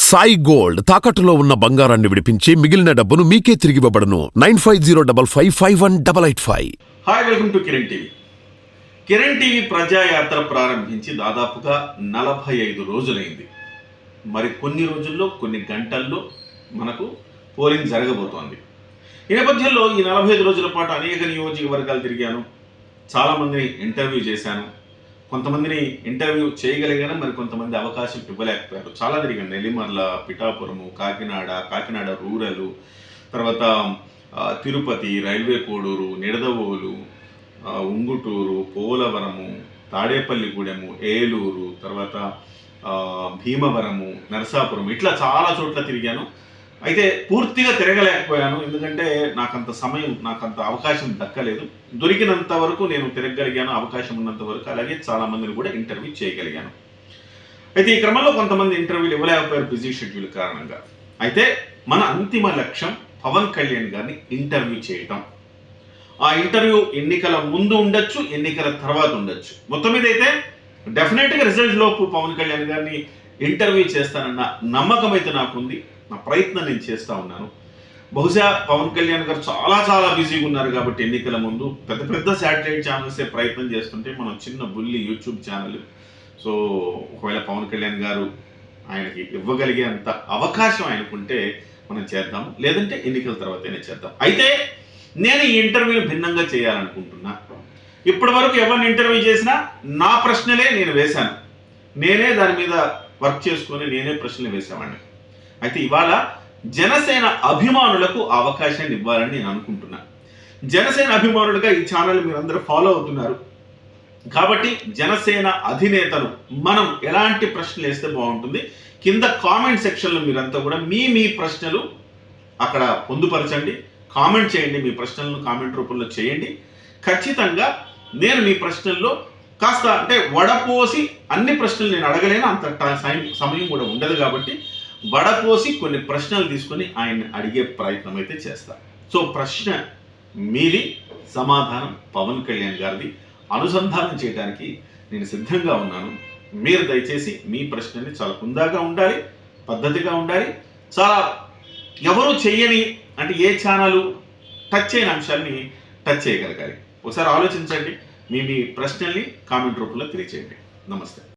Sai gold తాకట్టులో ఉన్న బంగారాన్ని విడిపించి మిగిలిన డబ్బును మీకే తిరిగివ్వబడును. 9505551885. Hi, welcome to Kiran TV. Kiran TV ప్రజాయాత్ర ప్రారంభించి దాదాపుగా 45 రోజులైంది. మరి కొన్ని రోజుల్లో, కొన్ని గంటల్లో మనకు పోలింగ్ జరగబోతోంది. ఈ నేపథ్యంలో ఈ 45 రోజుల పాటు అనేక నియోజకవర్గాలు తిరిగాను, చాలామందిని ఇంటర్వ్యూ చేశాను. కొంతమందిని ఇంటర్వ్యూ చేయగలిగాను, మరి కొంతమంది అవకాశం ఇవ్వలేకపోయారు. చాలా తిరిగాను. నెల్లిమర్ల, పిఠాపురము, కాకినాడ రూరల్, తర్వాత తిరుపతి, రైల్వే కోడూరు, నిడదవోలు, ఉంగుటూరు, పోలవరము, తాడేపల్లిగూడెము, ఏలూరు, తర్వాత భీమవరము, నరసాపురం, ఇట్లా చాలా చోట్ల తిరిగాను. అయితే పూర్తిగా తిరగలేకపోయాను, ఎందుకంటే నాకంత సమయం, నాకంత అవకాశం దక్కలేదు. దొరికినంత వరకు నేను తిరగగలిగాను, అవకాశం ఉన్నంత వరకు. అలాగే చాలామందిని కూడా ఇంటర్వ్యూ చేయగలిగాను. అయితే ఈ క్రమంలో కొంతమంది ఇంటర్వ్యూలు ఇవ్వలేకపోయారు బిజీ షెడ్యూల్ కారణంగా. అయితే మన అంతిమ లక్ష్యం పవన్ కళ్యాణ్ గారిని ఇంటర్వ్యూ చేయటం. ఆ ఇంటర్వ్యూ ఎన్నికల ముందు ఉండొచ్చు, ఎన్నికల తర్వాత ఉండొచ్చు. మొత్తం మీద అయితే డెఫినెట్గా రిజల్ట్ లోపు పవన్ కళ్యాణ్ గారిని ఇంటర్వ్యూ చేస్తానన్న నమ్మకం అయితే నాకుంది. నా ప్రయత్నం నేను చేస్తూ ఉన్నాను. బహుశా పవన్ కళ్యాణ్ గారు చాలా బిజీగా ఉన్నారు కాబట్టి ఎన్నికల ముందు పెద్ద శాటిలైట్ ఛానల్సే ప్రయత్నం చేస్తుంటే మనం చిన్న బుల్లి యూట్యూబ్ ఛానల్. సో ఒకవేళ పవన్ కళ్యాణ్ గారు ఆయనకి ఇవ్వగలిగేంత అవకాశం ఆయనకుంటే మనం చేద్దాం, లేదంటే ఎన్నికల తర్వాతనే చేద్దాం. అయితే నేను ఈ ఇంటర్వ్యూని భిన్నంగా చేయాలనుకుంటున్నా. ఇప్పటి వరకు ఎవరిని ఇంటర్వ్యూ చేసినా నా ప్రశ్నలే నేను వేశాను, నేనే దాని మీద వర్క్ చేసుకొని నేనే ప్రశ్నలు వేసేవాడిని. అయితే ఇవాళ జనసేన అభిమానులకు అవకాశాన్ని ఇవ్వాలని నేను అనుకుంటున్నా. జనసేన అభిమానులుగా ఈ ఛానల్ మీరందరూ ఫాలో అవుతున్నారు కాబట్టి జనసేన అధినేతను మనం ఎలాంటి ప్రశ్నలు వేస్తే బాగుంటుంది, కింద కామెంట్ సెక్షన్లో మీరంతా కూడా మీ ప్రశ్నలు అక్కడ పొందుపరచండి, కామెంట్ చేయండి. మీ ప్రశ్నలను కామెంట్ రూపంలో చేయండి. ఖచ్చితంగా నేను మీ ప్రశ్నల్లో కాస్త అంటే వడపోసి అన్ని ప్రశ్నలు నేను అడగలేను, అంత సమయం కూడా ఉండదు కాబట్టి వడపోసి కొన్ని ప్రశ్నలు తీసుకొని ఆయన్ని అడిగే ప్రయత్నం అయితే చేస్తా. సో ప్రశ్న మీది, సమాధానం పవన్ కళ్యాణ్ గారిది. అనుసంధానం చేయడానికి నేను సిద్ధంగా ఉన్నాను. మీరు దయచేసి మీ ప్రశ్నని చాలా హుందాగా ఉండాలి, పద్ధతిగా ఉండాలి. చాలా ఎవరు చెయ్యని అంటే ఏ ఛానల్ టచ్ చేయని అంశాన్ని టచ్ చేయగలగాలి. ఒకసారి ఆలోచించండి. మీ ప్రశ్నల్ని కామెంట్ రూపంలో తెలియచేయండి. నమస్తే.